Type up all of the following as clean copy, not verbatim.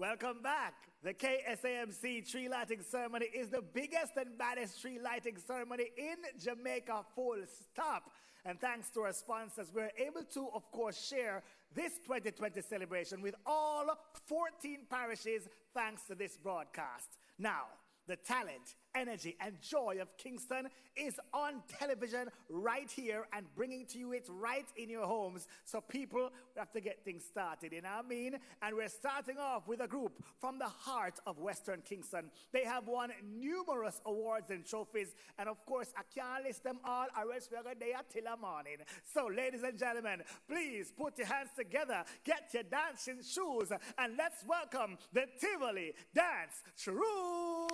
Welcome back. The KSAMC tree lighting ceremony is the biggest and baddest tree lighting ceremony in Jamaica, full stop. And thanks to our sponsors, we're able to, of course, share this 2020 celebration with all 14 parishes thanks to this broadcast. Now, the talent, energy, and joy of Kingston is on television right here and bringing to you it right in your homes. So people, we have to get things started, you know what I mean? And we're starting off with a group from the heart of Western Kingston. They have won numerous awards and trophies. And of course, I can't list them all, or else we're going to be here till the morning. So ladies and gentlemen, please put your hands together, get your dancing shoes, and let's welcome the Tivoli Dance Troupe.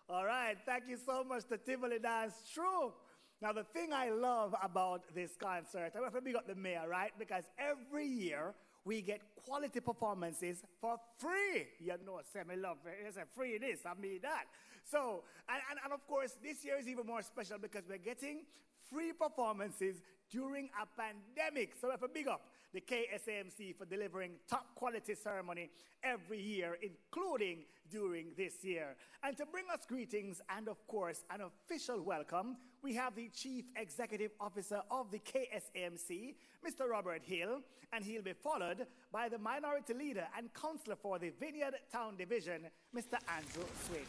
All right, thank you so much to Tivoli Dance Troupe. Now, the thing I love about this concert, I want to big up the mayor, right? Because every year we get quality performances for free. You know, say me love it. It's a free this, I mean that. So, and of course, this year is even more special because we're getting free performances during a pandemic. So we have to big up the KSAMC for delivering top quality ceremony every year, including during this year. And to bring us greetings and, of course, an official welcome, we have the Chief Executive Officer of the KSAMC, Mr. Robert Hill, and he'll be followed by the Minority Leader and Councillor for the Vineyard Town Division, Mr. Andrew Swady.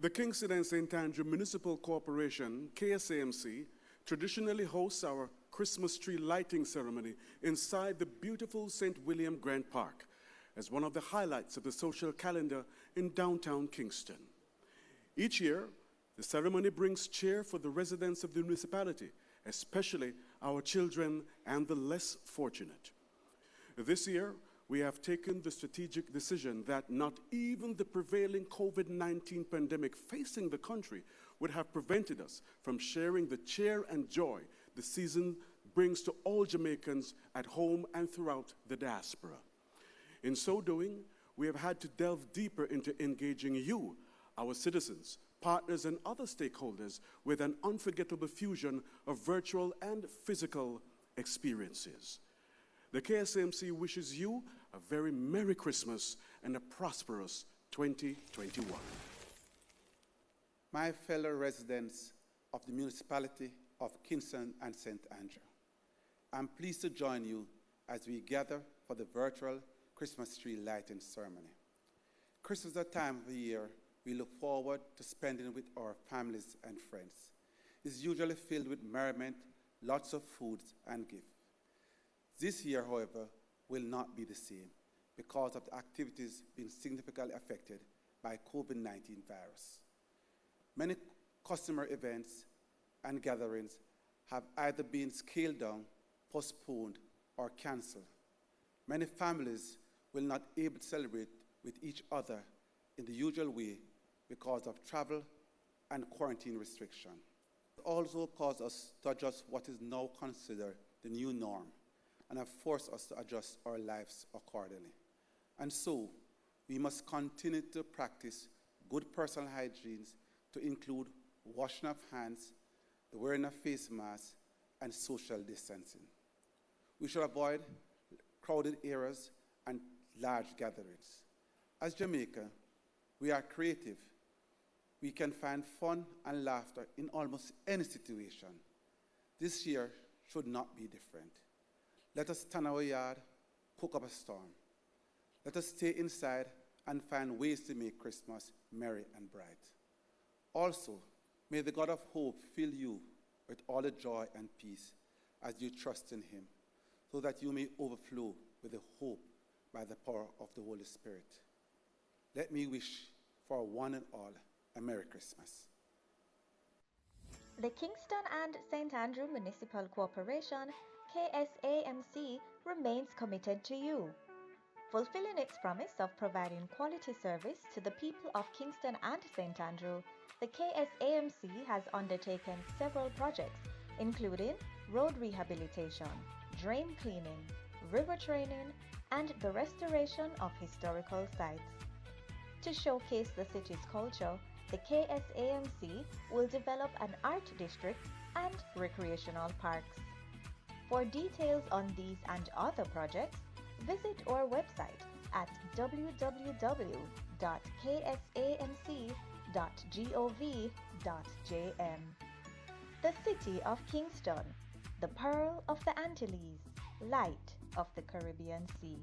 The Kingston and St. Andrew Municipal Corporation, KSAMC, traditionally hosts our Christmas tree lighting ceremony inside the beautiful St. William Grant Park as one of the highlights of the social calendar in downtown Kingston. Each year, the ceremony brings cheer for the residents of the municipality, especially our children and the less fortunate. This year, we have taken the strategic decision that not even the prevailing COVID-19 pandemic facing the country would have prevented us from sharing the cheer and joy the season brings to all Jamaicans at home and throughout the diaspora. In so doing, we have had to delve deeper into engaging you, our citizens, partners, and other stakeholders with an unforgettable fusion of virtual and physical experiences. The KSAMC wishes you a very Merry Christmas and a prosperous 2021. My fellow residents of the municipality of Kingston and St. Andrew, I'm pleased to join you as we gather for the virtual Christmas tree lighting ceremony. Christmas is a time of the year we look forward to spending with our families and friends. It's usually filled with merriment, lots of foods and gifts. This year, however, will not be the same because of the activities being significantly affected by COVID-19 virus. Many customer events and gatherings have either been scaled down, postponed, or canceled. Many families will not be able to celebrate with each other in the usual way because of travel and quarantine restrictions. It also caused us to adjust what is now considered the new norm and have forced us to adjust our lives accordingly. And so, we must continue to practice good personal hygiene to include washing of hands, the wearing of face masks, and social distancing. We should avoid crowded areas and large gatherings. As Jamaica, we are creative. We can find fun and laughter in almost any situation. This year should not be different. Let us stand our yard, cook up a storm. Let us stay inside and find ways to make Christmas merry and bright. Also, may the God of hope fill you with all the joy and peace as you trust in him, so that you may overflow with the hope by the power of the Holy Spirit. Let me wish for one and all a Merry Christmas. The Kingston and St. Andrew Municipal Corporation, KSAMC, remains committed to you. Fulfilling its promise of providing quality service to the people of Kingston and St. Andrew, the KSAMC has undertaken several projects, including road rehabilitation, drain cleaning, river training, and the restoration of historical sites. To showcase the city's culture, the KSAMC will develop an art district and recreational parks. For details on these and other projects, visit our website at www.ksamc.gov.jm. The City of Kingston, the Pearl of the Antilles, Light of the Caribbean Sea.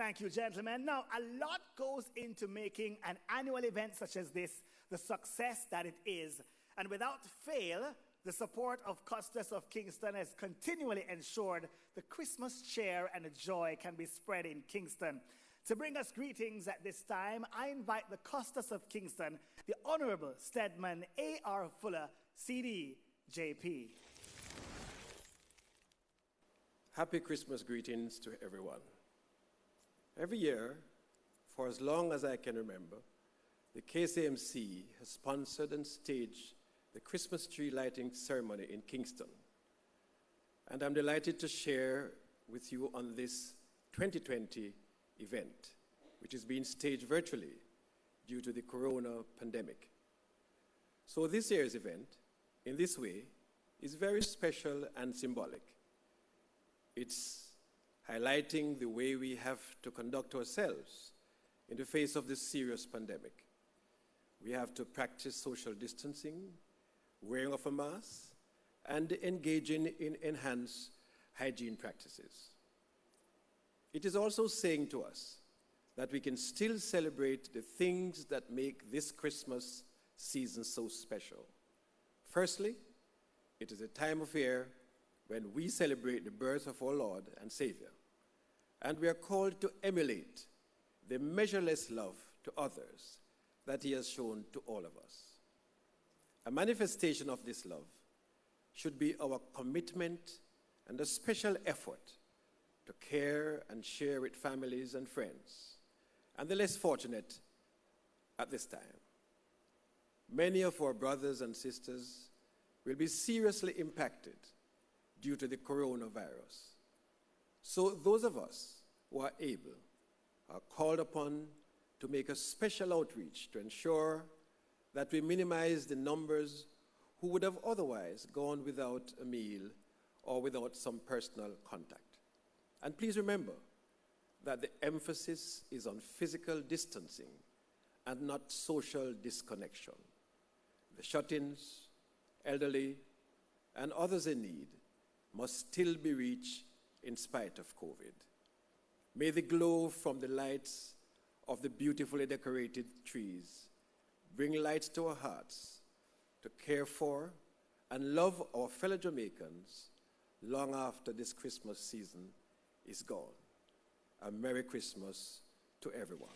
Thank you, gentlemen. Now, a lot goes into making an annual event such as this the success that it is. And without fail, the support of Custis of Kingston has continually ensured the Christmas cheer and joy can be spread in Kingston. To bring us greetings at this time, I invite the Custis of Kingston, the Honorable Stedman A.R. Fuller, CD, JP. Happy Christmas greetings to everyone. Every year, for as long as I can remember, the KSAMC has sponsored and staged the Christmas tree lighting ceremony in Kingston. And I'm delighted to share with you on this 2020 event, which is being staged virtually due to the corona pandemic. So this year's event, in this way, is very special and symbolic. It's highlighting the way we have to conduct ourselves in the face of this serious pandemic. We have to practice social distancing, wearing of a mask, and engaging in enhanced hygiene practices. It is also saying to us that we can still celebrate the things that make this Christmas season so special. Firstly, it is a time of year when we celebrate the birth of our Lord and Savior, and we are called to emulate the measureless love to others that He has shown to all of us. A manifestation of this love should be our commitment and a special effort to care and share with families and friends, and the less fortunate at this time. Many of our brothers and sisters will be seriously impacted due to the coronavirus. So those of us who are able are called upon to make a special outreach to ensure that we minimize the numbers who would have otherwise gone without a meal or without some personal contact. And please remember that the emphasis is on physical distancing and not social disconnection. The shut-ins, elderly, and others in need must still be reached in spite of COVID. May the glow from the lights of the beautifully decorated trees bring light to our hearts to care for and love our fellow Jamaicans long after this Christmas season is gone. A Merry Christmas to everyone.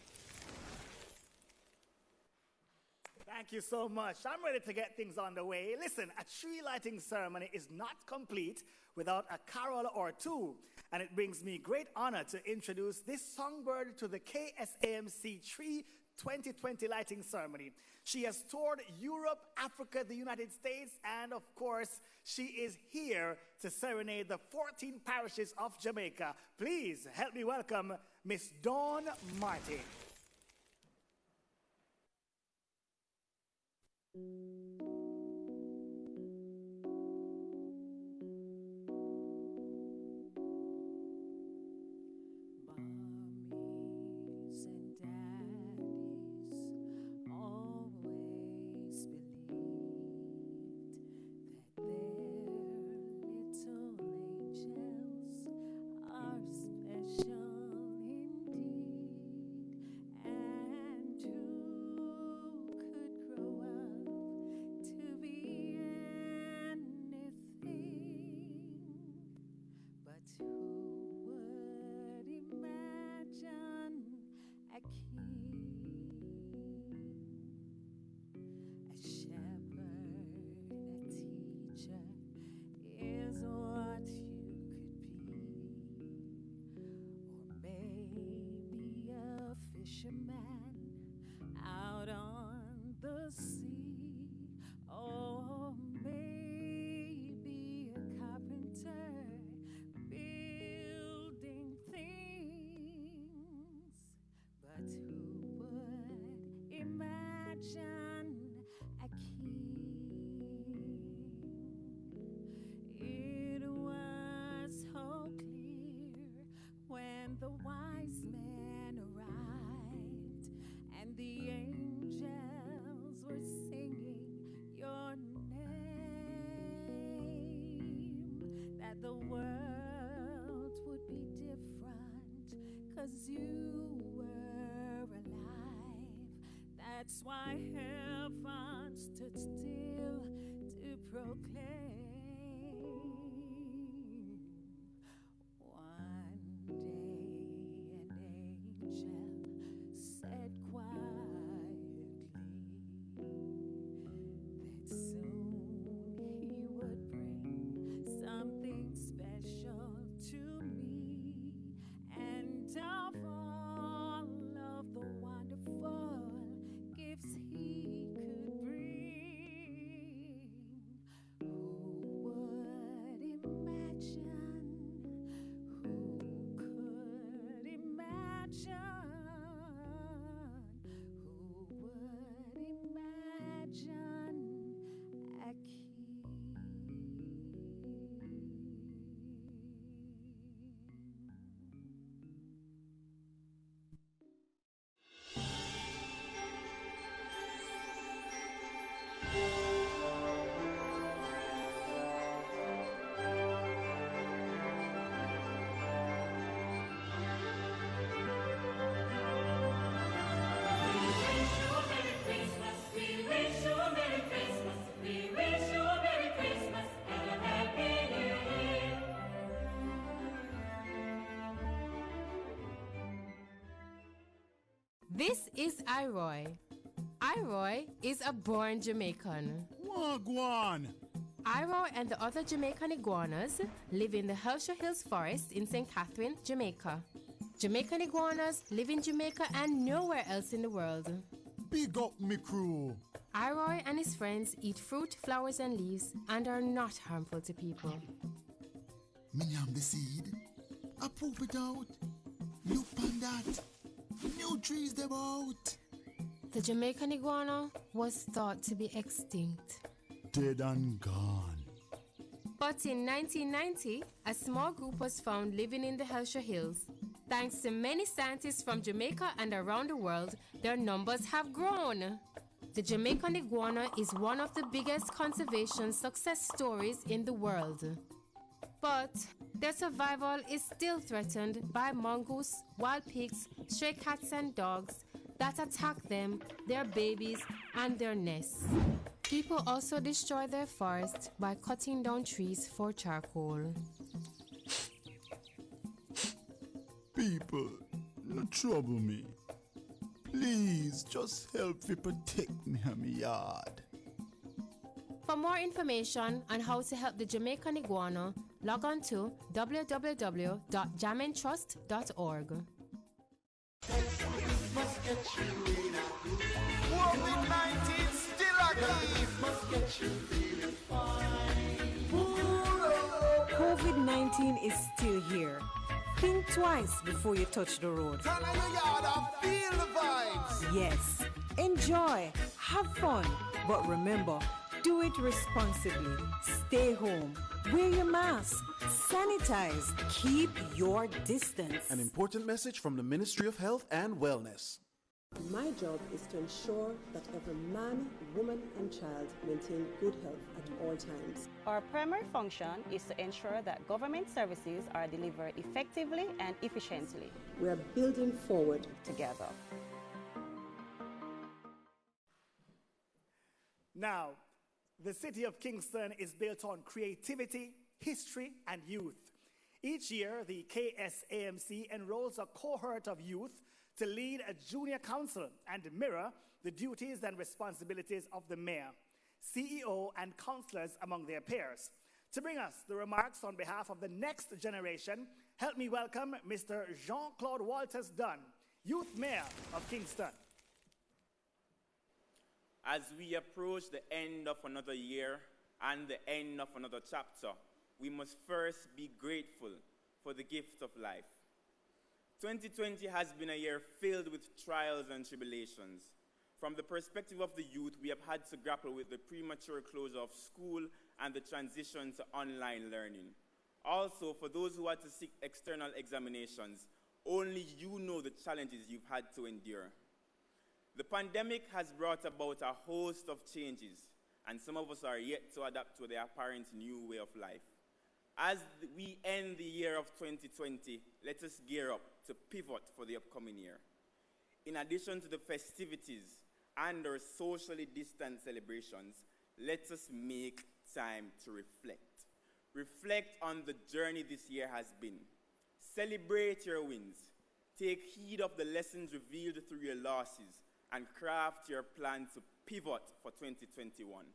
Thank you so much. I'm ready to get things on the way. Listen, a tree lighting ceremony is not complete without a carol or two. And it brings me great honor to introduce this songbird to the KSAMC Tree 2020 lighting ceremony. She has toured Europe, Africa, the United States, and of course, she is here to serenade the 14 parishes of Jamaica. Please help me welcome Miss Dawn Martin. Mommies and daddies always believed that their little angels are special indeed, and who could grow up to be anything, but who would imagine a king, a shepherd, a teacher is what you could be, or maybe a fisherman out on the sea, or maybe a carpenter building things, but who would imagine a king? It was so clear when the wise men arrived and the angels were singing your name, that the world would be different 'cause you were alive. That's why heaven stood still to proclaim. One day an angel said quietly that soon he would bring something special to me, and of all of the wonderful gifts he could bring, This is Iroy. Iroy is a born Jamaican. Wagwan! Iroy and the other Jamaican iguanas live in the Hershey Hills Forest in St. Catherine, Jamaica. Jamaican iguanas live in Jamaica and nowhere else in the world. Big up me crew! Iroy and his friends eat fruit, flowers, and leaves and are not harmful to people. Me yam the seed. I poop it out. Look on that. New trees them out. The Jamaican iguana was thought to be extinct. Dead and gone. But in 1990, a small group was found living in the Hershey Hills. Thanks to many scientists from Jamaica and around the world, their numbers have grown. The Jamaican iguana is one of the biggest conservation success stories in the world. But their survival is still threatened by mongoose, wild pigs, stray cats and dogs that attack them, their babies, and their nests. People also destroy their forests by cutting down trees for charcoal. People, no trouble me. Please, just help me protect me and my yard. For more information on how to help the Jamaican iguana, log on to www.jamentrust.org. COVID-19 still active. COVID-19 is still here. Think twice before you touch the road. Turn on your yard and feel the vibes. Yes, enjoy, have fun, but remember, do it responsibly. Stay home, wear your mask, sanitize, keep your distance. An important message from the Ministry of Health and Wellness. My job is to ensure that every man, woman, and child maintain good health at all times. Our primary function is to ensure that government services are delivered effectively and efficiently. We are building forward together. Now, the city of Kingston is built on creativity, history, and youth. Each year, the KSAMC enrolls a cohort of youth to lead a junior council and mirror the duties and responsibilities of the mayor, CEO, and councillors among their peers. To bring us the remarks on behalf of the next generation, help me welcome Mr. Jean-Claude Walters Dunn, Youth Mayor of Kingston. As we approach the end of another year and the end of another chapter, we must first be grateful for the gift of life. 2020 has been a year filled with trials and tribulations. From the perspective of the youth, we have had to grapple with the premature closure of school and the transition to online learning. Also, for those who had to seek external examinations, only you know the challenges you've had to endure. The pandemic has brought about a host of changes, and some of us are yet to adapt to the apparent new way of life. As we end the year of 2020, let us gear up to pivot for the upcoming year. In addition to the festivities and our socially distant celebrations, let us make time to reflect. Reflect on the journey this year has been. Celebrate your wins. Take heed of the lessons revealed through your losses and craft your plan to pivot for 2021.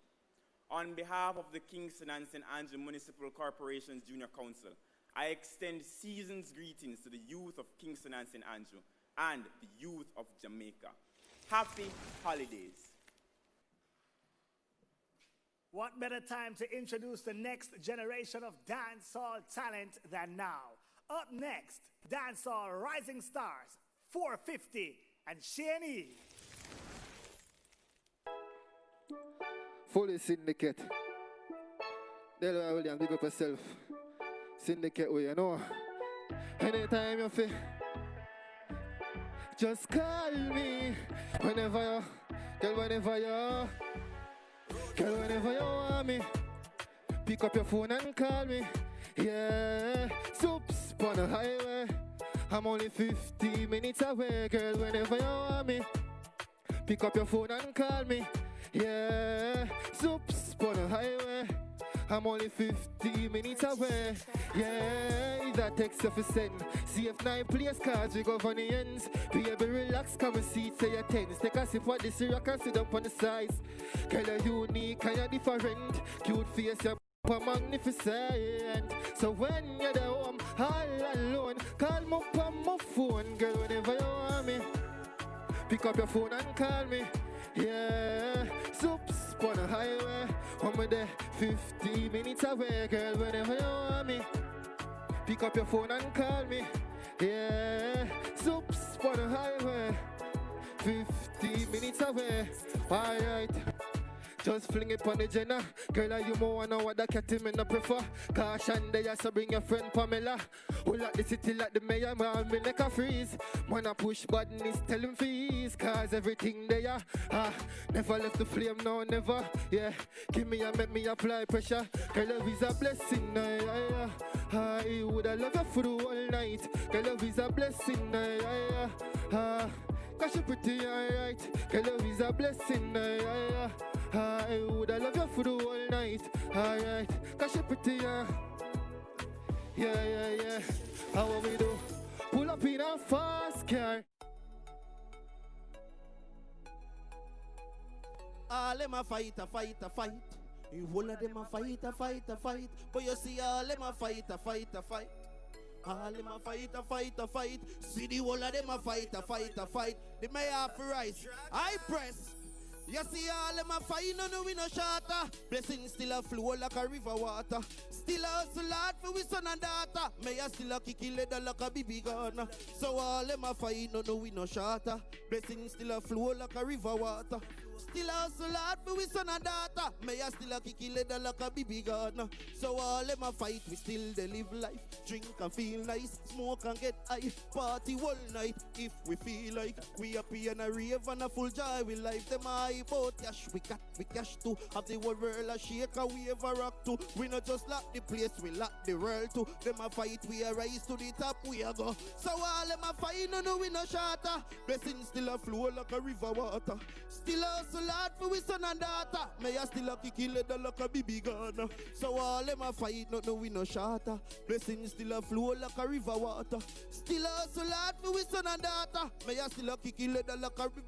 On behalf of the Kingston and St. Andrew Municipal Corporation's Junior Council, I extend season's greetings to the youth of Kingston and St. Andrew and the youth of Jamaica. Happy holidays. What better time to introduce the next generation of dancehall talent than now? Up next, dancehall rising stars, 450 and Shani. Fully syndicate. Delaware Williams, big up yourself. Syndicate way, you know. Anytime you feel, just call me. Whenever you, girl, whenever you want me. Pick up your phone and call me. Yeah, soups on the highway. I'm only 50 minutes away, girl, whenever you want me. Pick up your phone and call me. Yeah, soups on the highway. I'm only 50 minutes away. Yeah, that text of a send. See if 9 place cards, we go for the ends. Baby, relax, come and see say your tens. Take a sip of this syrup and sit up on the sides. Girl, you're unique and you're different. Cute face, you're magnificent. So when you're at home, all alone, call me up on my phone, girl, whenever you want me. Pick up your phone and call me. Yeah, soups on the highway. I'm there 50 minutes away, girl, whenever you want me. Pick up your phone and call me. Yeah, soups on the highway. 50 minutes away. Alright. Just fling it on the Jenna. Girl, you more wanna what the cat him no prefer. Caution there, so bring your friend Pamela. Who like the city like the mayor, man, me like a freeze. Man, I push badness, tell him fees. Cause everything there, never left the flame, no, never. Yeah, give me and make me apply pressure. Girl, love is a blessing, I would I love you for the whole night. Girl, love is a blessing, cause you pretty, alright. Girl, love is a blessing, I would I love you for the whole night, alright. Cause you pretty, yeah. How we do? Pull up in a fast car. All them a fight. You all of them a fight. But you see all them a fight. All them a fight. See the whole of them a fight. They may have to rise. I press. You see all them a fight, no we no shatter. Blessings still a flow like a river water. Still a hustle hard for we son and daughter. May I still a kick leather like a baby gun. So all them a fight, no we no shatter. Blessings still a flow like a river water. Still a hustle hard for we son and daughter. May I still a kick leather like a baby gun. So all them a fight, we still they live life. Drink and feel nice, smoke and get high. Party all night if we feel like. We happy and a rave and a full joy. We life them high about cash. We cash too. Have the whole world a shake and we ever rock too. We not just lock the place, we lock the world too. Them a fight, we a rise to the top, we a go. So all them a fight, no we no shatter. Blessings still a flow like a river water. Still a hustle hard for we son and daughter. May I still a kick leather like a baby gun. So all them a fight, no we no shatter. Blessings still a flow like a river water. Still a hustle hard for we son and daughter. May I still a kick leather like a river.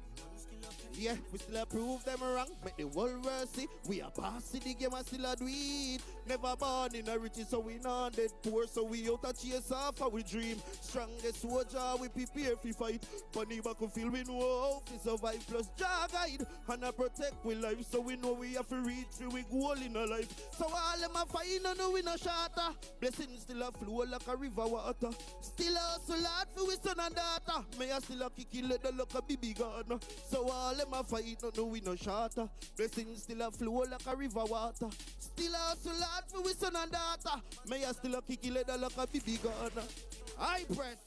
Yeah, we still a prove them wrong. Make the whole world see we are passing the game and still a do it. Never born in a riches, so we not dead poor. So we out a chase off our dream. Strongest soldier, we prepare for fight. Funny back of feel we know how to survive. Plus jaw guide and a protect we life. So we know we have to reach for we goal in our life. So all them a fight, no we no shatter. Blessings still a flow like a river water. Still a hustle hard for we son and daughter. May I still a kick leather like a baby gun. So all them a fight, no we no shatter. Blessings still a flow like a river water. Still a hustle hard for we son and daughter. May I still a kick leather like a baby gun. I press.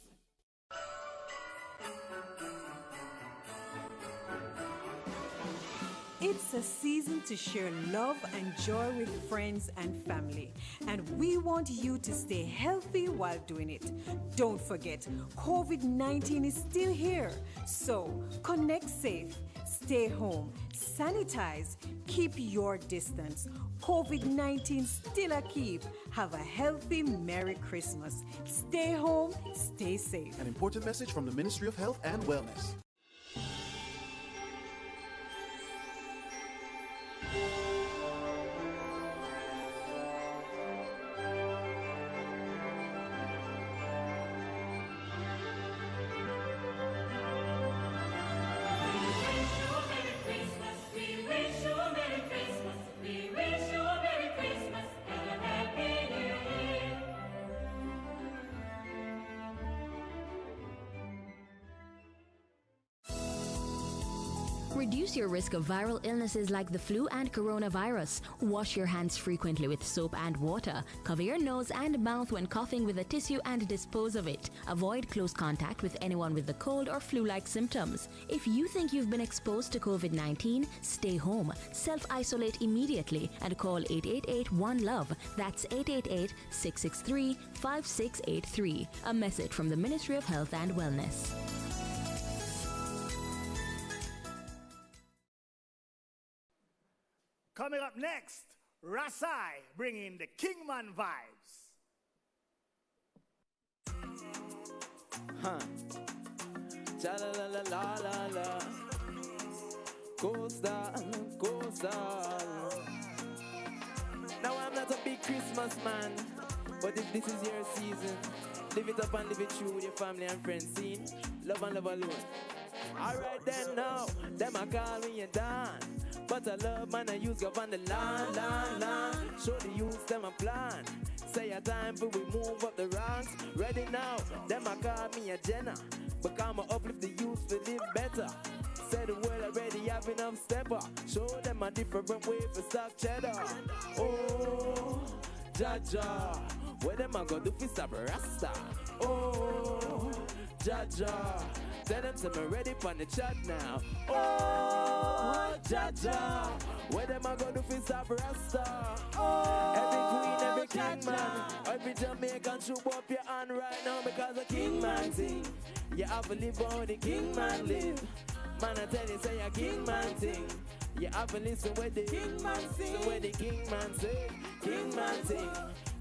It's a season to share love and joy with friends and family, and we want you to stay healthy while doing it. Don't forget, COVID-19 is still here, so connect safe, stay home, sanitize, keep your distance. COVID-19 still a keep. Have a healthy Merry Christmas. Stay home, stay safe. An important message from the Ministry of Health and Wellness. Reduce your risk of viral illnesses like the flu and coronavirus. Wash your hands frequently with soap and water. Cover your nose and mouth when coughing with a tissue and dispose of it. Avoid close contact with anyone with the cold or flu-like symptoms. If you think you've been exposed to COVID-19, stay home. Self-isolate immediately and call 888-1-LOVE. That's 888-663-5683. A message from the Ministry of Health and Wellness. Coming up next, Rasai bringing the Kingman vibes. Huh. Cha la la la la la la. Coastal, coastal. Now I'm not a big Christmas man, but if this is your season, live it up and live it true with your family and friends. Scene, love and love alone. Alright then now, them a call me a Dan, but I love man I use go on the land. Show the youth them a plan. Say a time for we move up the ranks. Ready now, them a call me a Jenna, but I'ma uplift the youth to live better. Say the world already have enough stepper. Show them a different way for stock cheddar. Oh, Jaja, where them a go do fi stop Rasta? Oh, Jaja, tell them to be ready for the chat now. Oh, Jaja, where them a go do fi stop Rasta? Oh, every queen, every king man, every Jamaican should up your hand right now because the king man thing. You have to live how the king man live. Man, I tell you, say a king man thing. You have to listen where the king man sing. So where the king man say, king man sing.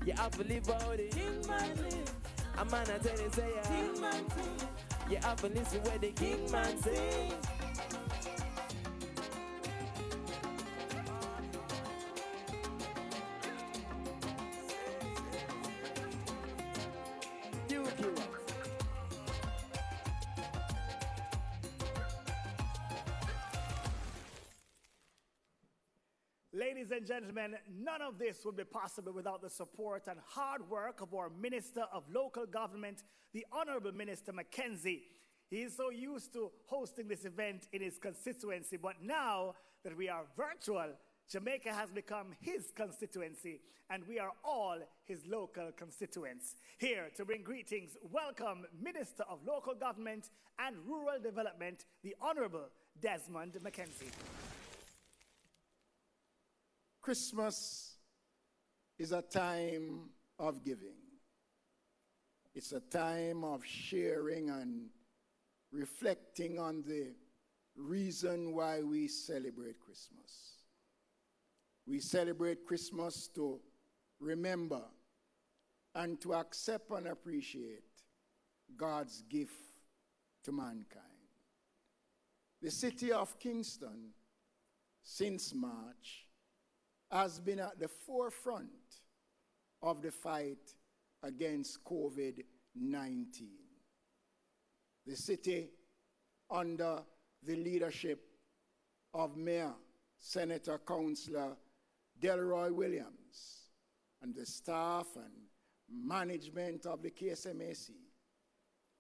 You have to live how the king man live. A man, I tell you, say a king man sing. You have to listen where the king man sing. Ladies and gentlemen, none of this would be possible without the support and hard work of our Minister of Local Government, the Honorable Minister Mackenzie. He is so used to hosting this event in his constituency, but now that we are virtual, Jamaica has become his constituency, and we are all his local constituents. Here to bring greetings, welcome Minister of Local Government and Rural Development, the Honorable Desmond Mackenzie. Christmas is a time of giving. It's a time of sharing and reflecting on the reason why we celebrate Christmas. We celebrate Christmas to remember and to accept and appreciate God's gift to mankind. The city of Kingston, since March, has been at the forefront of the fight against COVID-19. The city, under the leadership of Mayor, Senator, Councillor Delroy Williams, and the staff and management of the KSMAC,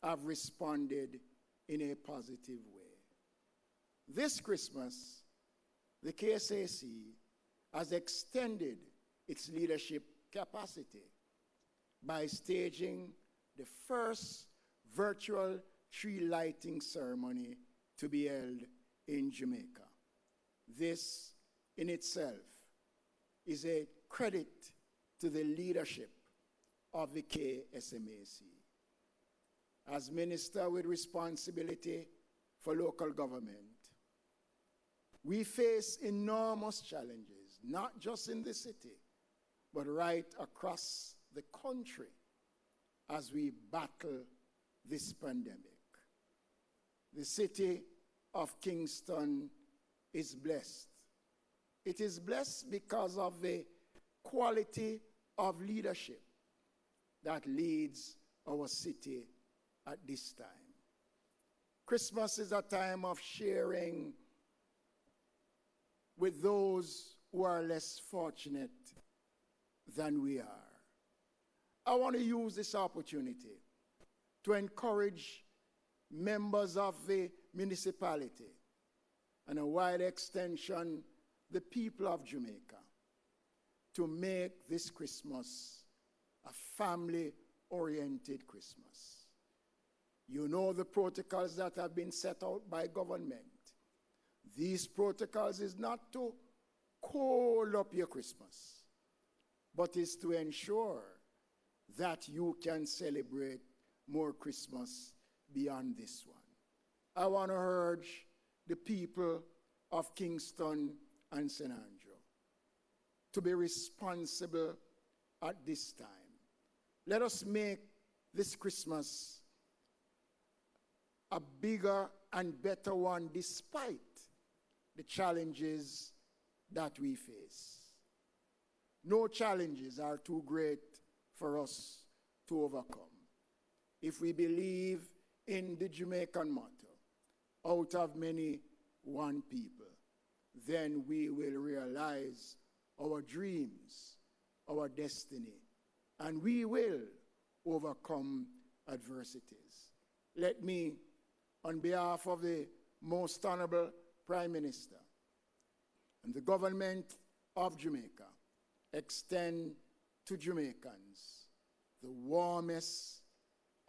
have responded in a positive way. This Christmas, the KSAC has extended its leadership capacity by staging the first virtual tree lighting ceremony to be held in Jamaica. This in itself is a credit to the leadership of the KSMAC. As Minister with responsibility for local government, we face enormous challenges, not just in the city, but right across the country as we battle this pandemic. The city of Kingston is blessed. It is blessed because of the quality of leadership that leads our city at this time. Christmas is a time of sharing with those who are less fortunate than we are. I want to use this opportunity to encourage members of the municipality and a wide extension, the people of Jamaica, to make this Christmas a family-oriented Christmas. You know the protocols that have been set out by government. These protocols is not to call up your Christmas, but is to ensure that you can celebrate more Christmas beyond this one. I want to urge the people of Kingston and St. Andrew to be responsible at this time. Let us make this Christmas a bigger and better one despite the challenges that we face. No challenges are too great for us to overcome. If we believe in the Jamaican motto, out of many, one people, then we will realize our dreams, our destiny, and we will overcome adversities. Let me, on behalf of the Most Honorable Prime Minister and the government of Jamaica, extend to Jamaicans the warmest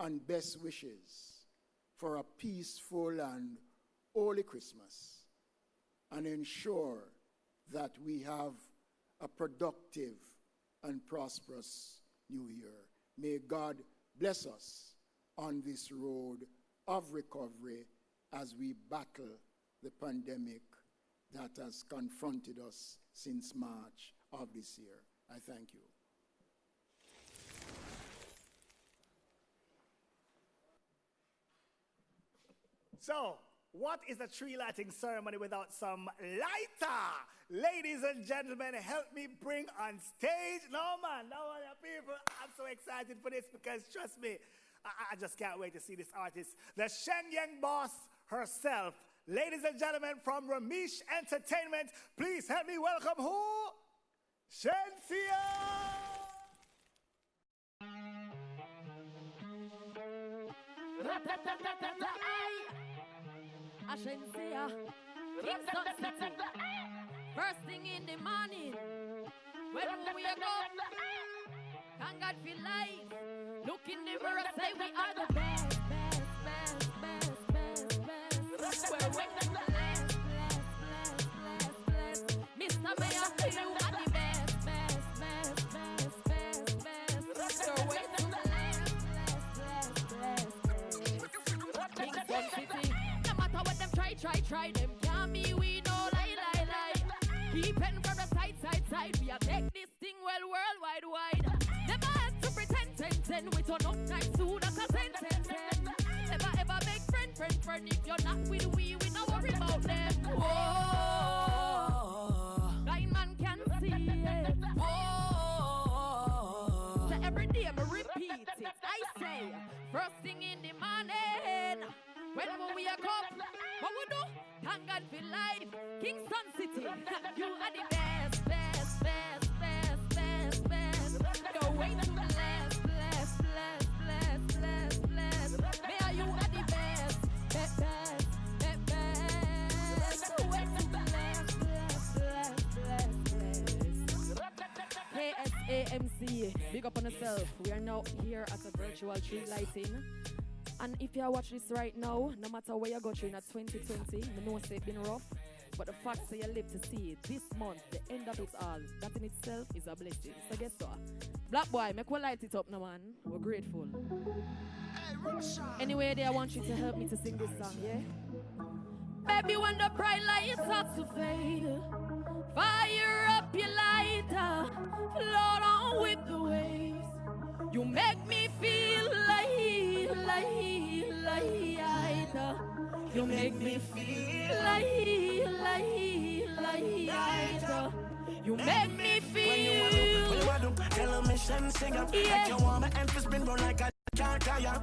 and best wishes for a peaceful and holy Christmas, and ensure that we have a productive and prosperous New Year. May God bless us on this road of recovery as we battle the pandemic that has confronted us since March of this year. I thank you. So, what is a tree lighting ceremony without some lighter? Ladies and gentlemen, help me bring on stage. No, man, no, people. I'm so excited for this because, trust me, I just can't wait to see this artist. The Shenyang boss herself. Ladies and gentlemen, from Ramesh Entertainment, please help me welcome who? Shensia! Ashensia, Kingston City. First thing in the morning, when we wake up, thank God for life. Look in the mirror, say we are the best, best, best, best, best, best. We're blessed, blessed. Mr. Mayor, you are the best, best, best, best, best, best. You're way too blessed, Kingston City. No matter what them try them can't be we no lie. Keeping from the side, we are take this thing well worldwide. Never have to pretend, 10. We turn up time soon as a 10. Never ever make friend. If you're not with we don't worry about them. Whoa, blind man can see it. Whoa, so every day I repeat it. I say, first thing in the morning, when we wake up, what we do? Thank God for life. Kingston City, you are the best, best, best, best, best, best. You're way too blessed, blessed, blessed, blessed, blessed, blessed. May you are the best, best, best, best. Way too blessed, blessed. KSAMC, big up on yourself. We are now here at a virtual tree lighting. And if you watch this right now, no matter where you go through in 2020, I know it's been rough, but the fact that you live to see it this month, the end of it all, that in itself is a blessing. So guess what? Black boy, make we light it up now, man. We're grateful. Anyway, I want you to help me to sing this song, yeah? Baby, when the bright lights start to fade, fire up your lighter, float on with the waves. You make me feel light. You make me feel light. You make me feel. When you want to tell a mission singer, yeah. Like you want my emphasis been run like a can't tire.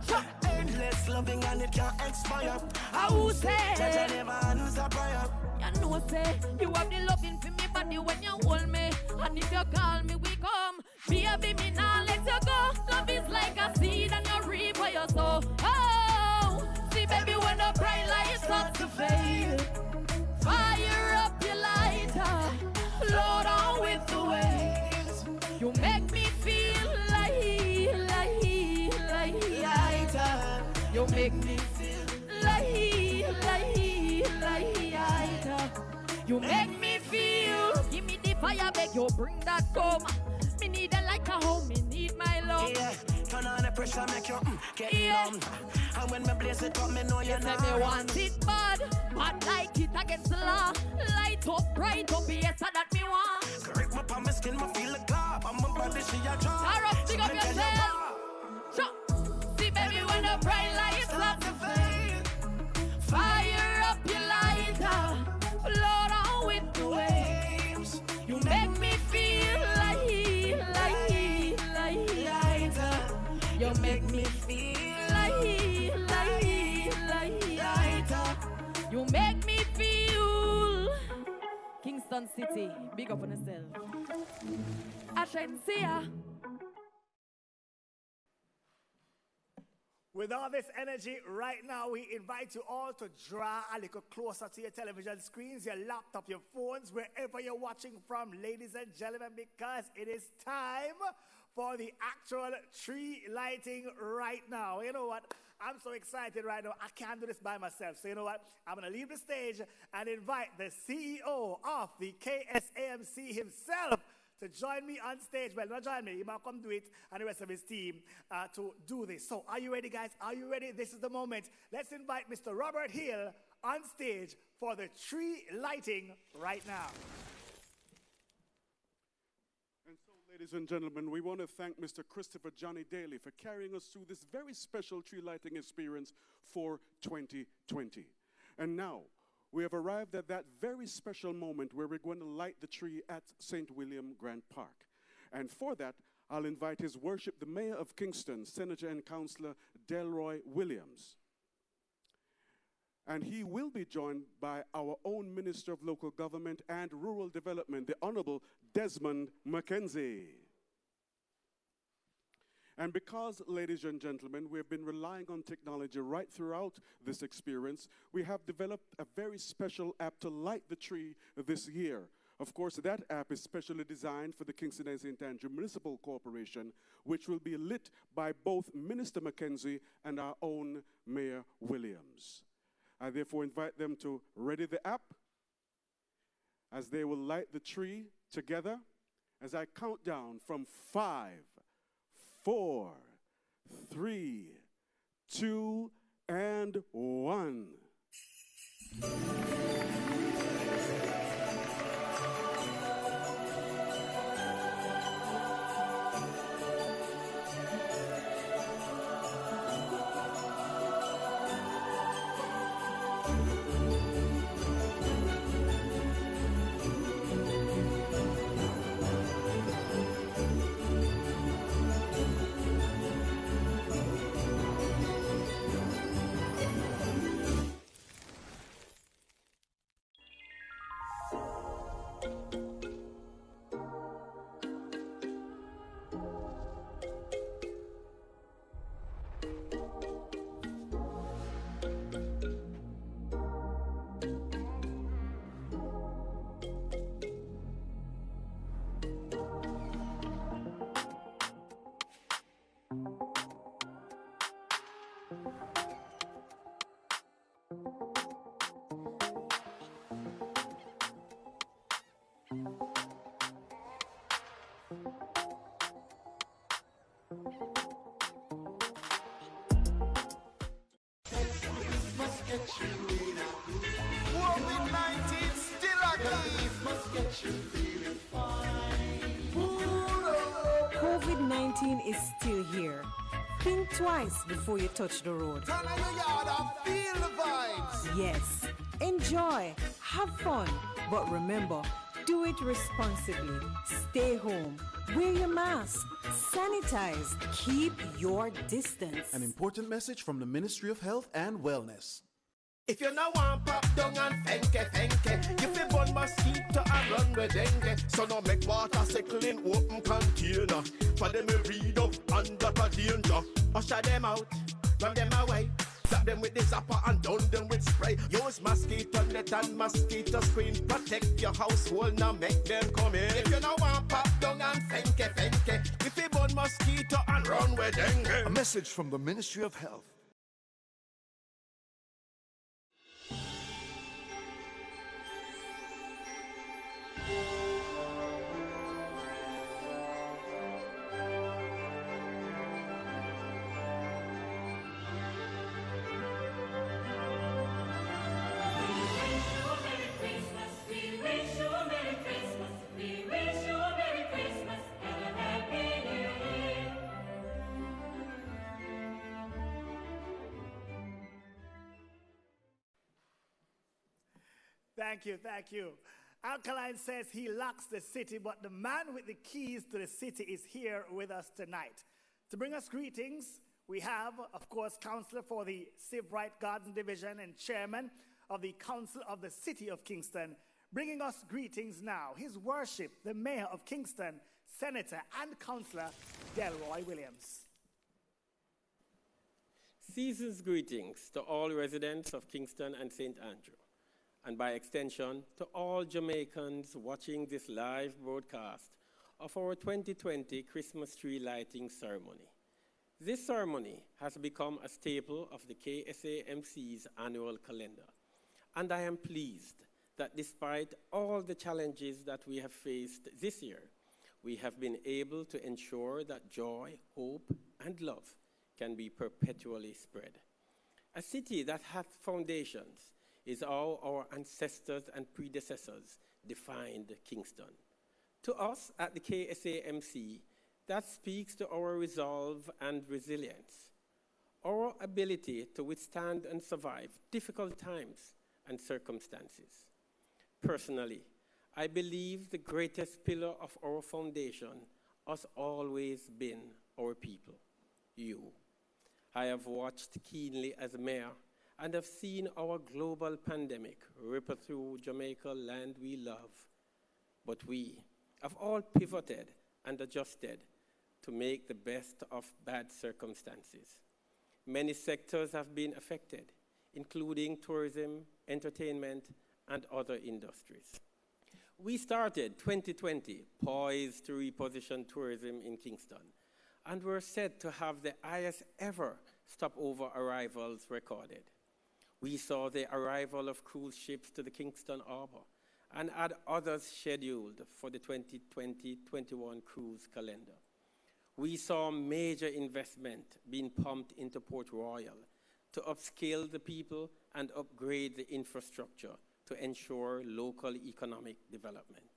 Endless loving and it can't expire. I will say that I never answer prayer. You know say you have the loving for me body when you hold me, and if you call me we come. Baby, me now let you go. Love is like a seed and you reap what you sow. Oh, see baby when the bright lights start to fade, fire up your lighter, float on with the waves. You make me feel lighter. You make me feel lighter. You make me feel. Give me the fire, beg you bring that come. Me need a like a home, me need my love. Yeah, turn on the pressure, make you get numb. And when me blaze it up, me know you're not. Me want it bad like it against the law. Light up, bright up, yes, that me want. Correct my for my skin, I feel a clap. I'm a body, she a drop. Tara, pick up yourself. See, baby, when the bright lights love the flame, fire up your lighter, float on with the waves. You make me feel like lighter. You make me feel like lighter. You make me feel. Kingston City, big up on yourself. I try to see ya. With all this energy right now, we invite you all to draw a little closer to your television screens, your laptop, your phones, wherever you're watching from, ladies and gentlemen, because it is time for the actual tree lighting right now. You know what? I'm so excited right now. I can't do this by myself. So you know what? I'm going to leave the stage and invite the CEO of the KSAMC himself to join me on stage. Well, not join me. He might come do it and the rest of his team to do this. So are you ready, guys? Are you ready? This is the moment. Let's invite Mr. Robert Hill on stage for the tree lighting right now. And so, ladies and gentlemen, we want to thank Mr. Christopher Johnny Daly for carrying us through this very special tree lighting experience for 2020. And now, we have arrived at that very special moment where we're going to light the tree at St. William Grant Park. And for that, I'll invite His Worship, the Mayor of Kingston, Senator and Councillor Delroy Williams. And he will be joined by our own Minister of Local Government and Rural Development, the Honorable Desmond McKenzie. And because, ladies and gentlemen, we have been relying on technology right throughout this experience, we have developed a very special app to light the tree this year. Of course, that app is specially designed for the Kingston and St. Andrew Municipal Corporation, which will be lit by both Minister McKenzie and our own Mayor Williams. I therefore invite them to ready the app as they will light the tree together as I count down from 5, 4, 3, 2, and 1. COVID-19 still active. Must get you feeling fine. COVID-19 is still here. Think twice before you touch the road. Turn on your yard and feel the vibes. Yes, enjoy, have fun, but remember, do it responsibly. Stay home, wear your mask, sanitize, keep your distance. An important message from the Ministry of Health and Wellness. If you no want pop down and fenke, you feel burn mosquito and run with dengue. So no make water settle in open container. For them to read up under the danger. Usher them out, run them away. Slap them with the zapper and down them with spray. Use mosquito net and mosquito screen. Protect your household, now make them come in. If you no want pop down and fenke, you feel burn mosquito and run with dengue. A message from the Ministry of Health. We wish you a Merry Christmas. We wish you a Merry Thank you, thank you. Alkaline says he locks the city, but the man with the keys to the city is here with us tonight. To bring us greetings, we have, of course, Councillor for the Civ Right Garden Division and Chairman of the Council of the City of Kingston, bringing us greetings now. His Worship, the Mayor of Kingston, Senator and Councillor Delroy Williams. Season's greetings to all residents of Kingston and St. Andrew, and by extension to all Jamaicans watching this live broadcast of our 2020 Christmas tree lighting ceremony. This ceremony has become a staple of the KSAMC's annual calendar, and I am pleased that despite all the challenges that we have faced this year, we have been able to ensure that joy, hope, and love can be perpetually spread. A city that hath foundations is how our ancestors and predecessors defined Kingston. To us at the KSAMC, that speaks to our resolve and resilience, our ability to withstand and survive difficult times and circumstances. Personally, I believe the greatest pillar of our foundation has always been our people, you. I have watched keenly as mayor and have seen our global pandemic ripple through Jamaica, land we love. But we have all pivoted and adjusted to make the best of bad circumstances. Many sectors have been affected, including tourism, entertainment, and other industries. We started 2020 poised to reposition tourism in Kingston, and we're set to have the highest ever stopover arrivals recorded. We saw the arrival of cruise ships to the Kingston Harbor and had others scheduled for the 2020-21 cruise calendar. We saw major investment being pumped into Port Royal to upscale the people and upgrade the infrastructure to ensure local economic development.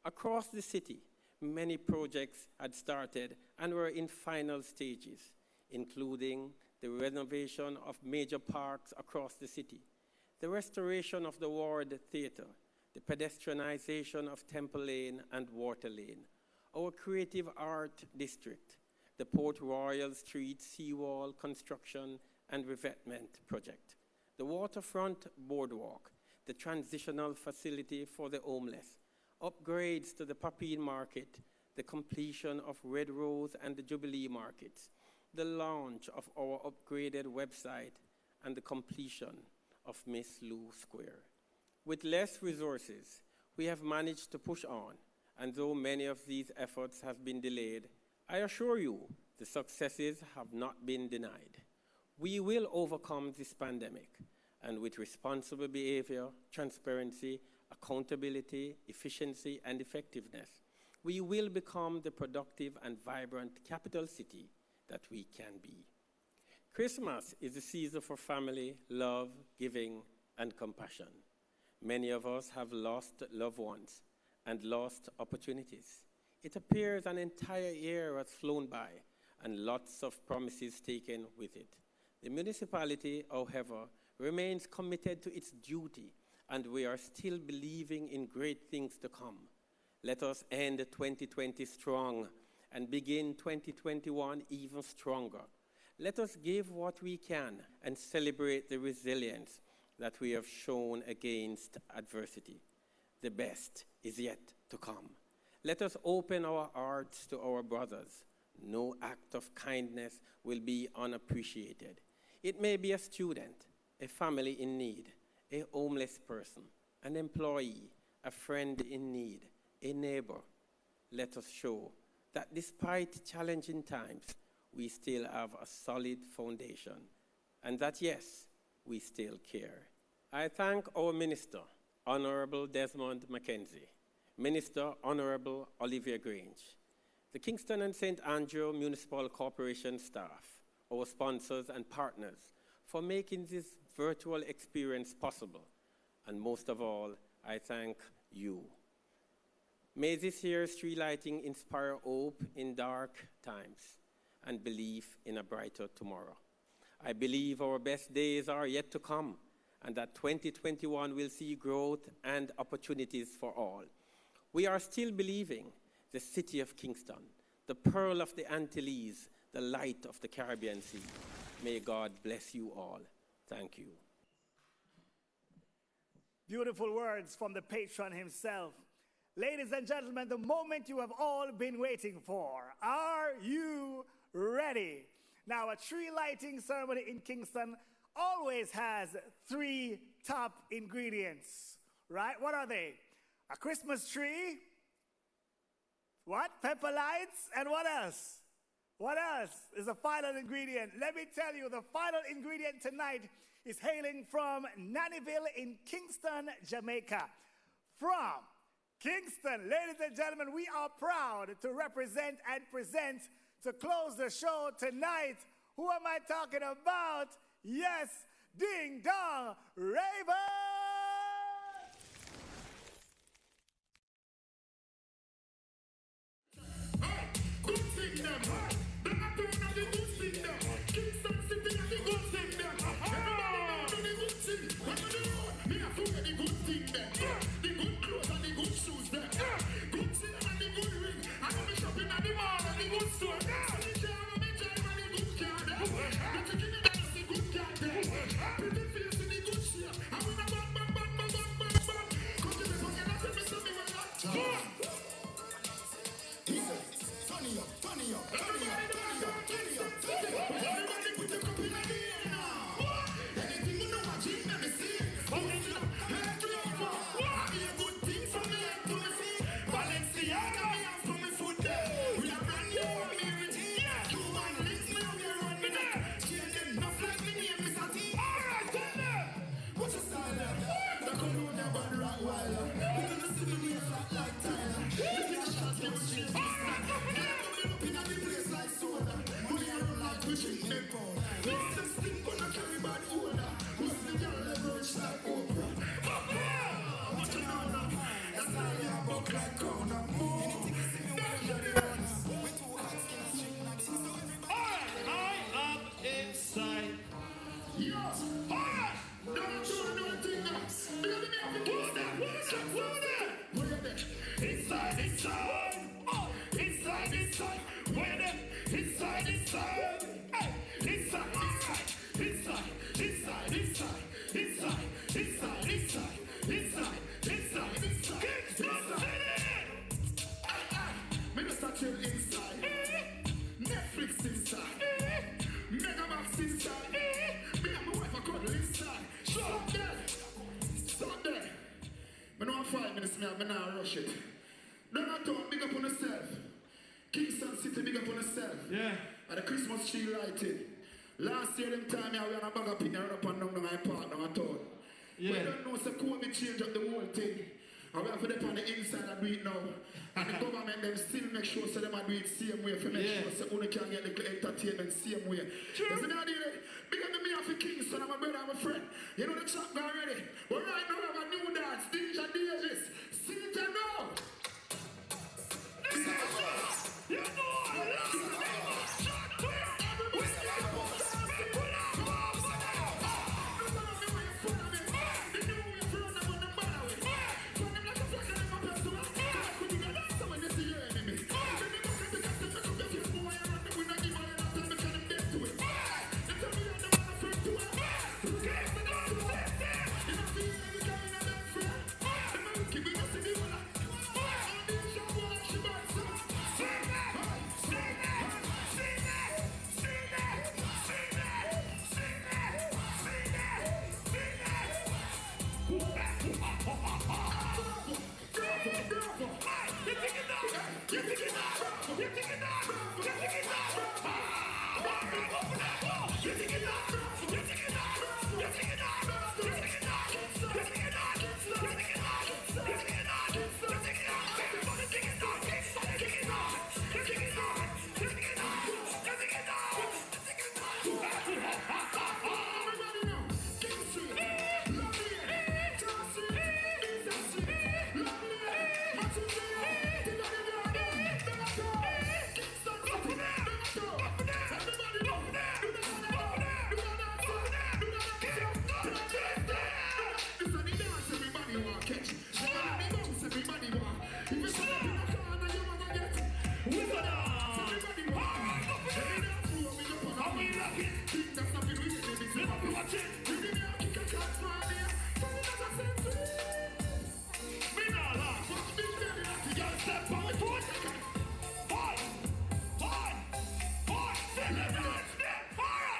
Across the city, many projects had started and were in final stages, including the renovation of major parks across the city, the restoration of the Ward Theatre, the pedestrianization of Temple Lane and Water Lane, our creative art district, the Port Royal Street seawall construction and revetment project, the waterfront boardwalk, the transitional facility for the homeless, upgrades to the Papine Market, the completion of Red Rose and the Jubilee Markets, the launch of our upgraded website, and the completion of Miss Lou Square. With less resources, we have managed to push on, and though many of these efforts have been delayed, I assure you the successes have not been denied. We will overcome this pandemic, and with responsible behavior, transparency, accountability, efficiency, and effectiveness, we will become the productive and vibrant capital city that we can be. Christmas is a season for family, love, giving, and compassion. Many of us have lost loved ones and lost opportunities. It appears an entire year has flown by and lots of promises taken with it. The municipality, however, remains committed to its duty, and we are still believing in great things to come. Let us end 2020 strong and begin 2021 even stronger. Let us give what we can and celebrate the resilience that we have shown against adversity. The best is yet to come. Let us open our hearts to our brothers. No act of kindness will be unappreciated. It may be a student, a family in need, a homeless person, an employee, a friend in need, a neighbor. Let us show that despite challenging times, we still have a solid foundation, and that, yes, we still care. I thank our Minister, Honorable Desmond Mackenzie, Minister Honorable Olivia Grange, the Kingston and St. Andrew Municipal Corporation staff, our sponsors and partners for making this virtual experience possible. And most of all, I thank you. May this year's tree lighting inspire hope in dark times and belief in a brighter tomorrow. I believe our best days are yet to come, and that 2021 will see growth and opportunities for all. We are still believing the city of Kingston, the pearl of the Antilles, the light of the Caribbean Sea. May God bless you all. Thank you. Beautiful words from the patron himself. Ladies and gentlemen, the moment you have all been waiting for. Are you ready? Now, a tree lighting ceremony in Kingston always has 3 top ingredients, right? What are they? A Christmas tree, what? Pepper lights, and what else? What else is the final ingredient? Let me tell you, the final ingredient tonight is hailing from Nannyville in Kingston, Jamaica. From Kingston, ladies and gentlemen, we are proud to represent and present to close the show tonight. Who am I talking about? Yes, Ding Dong Raven! Good thing them. Them not doing the good thing them. Kingston City and the good thing them. Everybody know the good thing. What do you know? Me have to wear the good thing them. The good clothes and the good shoes them. Good thing and the good ring. I know me shopping at the mall and the good store. So me drive and me drive and the good car them. The chicken and the good car them. Pretty face in the good shape. I win a bang bang bang bang bang bang bang. Cause you be fucking up and me say me well not. Turn up, turn up, turn up, turn up, turn up, turn up. Everybody put your cup in the air now. Anything you know I dream, let me see. Open it up, let's do it. I be a good thing from me head to my feet. Balenciaga, me have from my foot there. We are brand new, I'm here with it. Human links, me up here on me neck. Change them, enough like me name, Mr. T. Alright, tell them. What's your style like? That come round there, bad rock wilder. We're gonna see me near flat like Tyler. If you shot, you will change this. I'm not rush it. Downtown, big up on yourself. Kingston City, big up on yourself. Yeah. And the Christmas tree lighting. Last year, them time, we had a bag of pin and up and down my park down at all. Yeah. We don't know, so COVID change up the whole thing. And we have to depend on the inside and do it now. And the government, them still make sure so them do it same way. For make sure so you can get the entertainment same way. True. You see me, I did it. Big up me off of Kingston, I'm a brother, I'm a friend. You know the track got ready. But right now, we have a new dance, DJ Davis. Sing it now. You know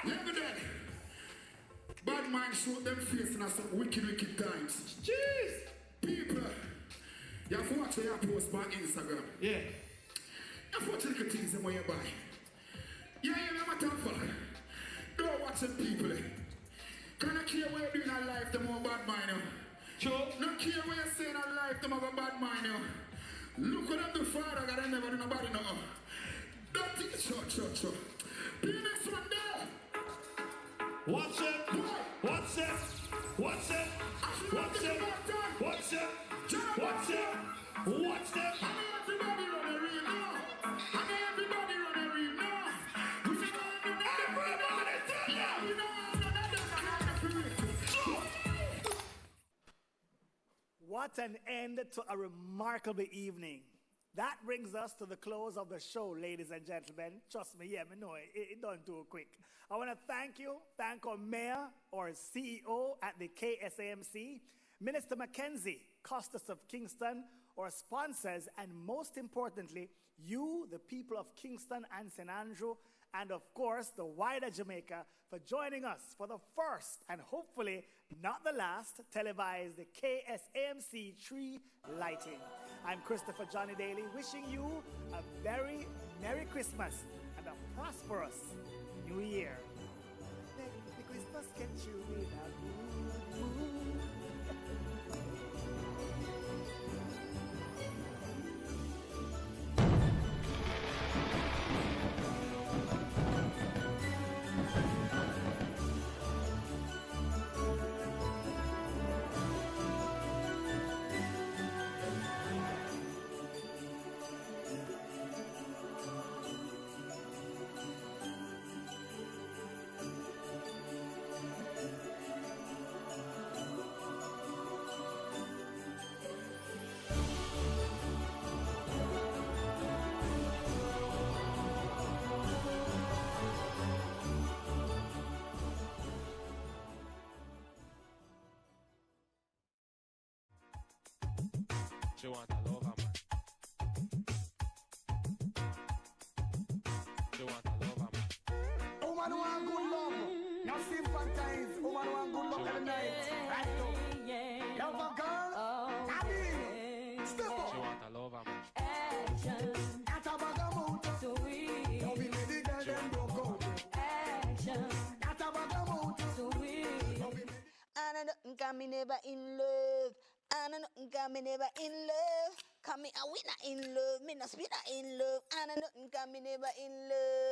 Evident. Bad man shoot them face in some wicked times. Jeez. People, you have to watch your post on Instagram. Yeah. You have to watch the little things when you buy. Yeah, you know what I'm talking. Don't watch them people. Can I care what you're doing in life, them more bad mind. Sure. Not care what you're saying in life, them have a bad mind. Look at them the father, God, I never do nobody know. Don't think it's short. Be next one there. Watch it. Watch it. Watch it. Watch it. Watch it. Watch it. Watch it. Everybody run a real now. Everybody run a real now. What an end to a remarkable evening. That brings us to the close of the show, ladies and gentlemen. Trust me, yeah, me know it don't do quick. I want to thank our mayor, our CEO at the KSAMC, Minister Mackenzie, Costas of Kingston, our sponsors, and most importantly, you, the people of Kingston and St. Andrew, and of course, the wider Jamaica, for joining us for the first and hopefully not the last televised KSAMC tree lighting. I'm Christopher Johnny Daly, wishing you a very Merry Christmas and a prosperous New Year. Make the Christmas get you in a good mood. She want a lover, man. She want a lover, man. Woman want good love. Now sympathize. Woman want good love every night. Right now. Love a girl. Abby. Step up. She want a lover, man. Action. That's a bag of mood. So we. Don't be with the girl, then don't go. Action. That's a bag of mood. So we. And I don't me never in love. And I don't me never in love. Come me a winner in love. Me no spinner in love. And I don't me never in love.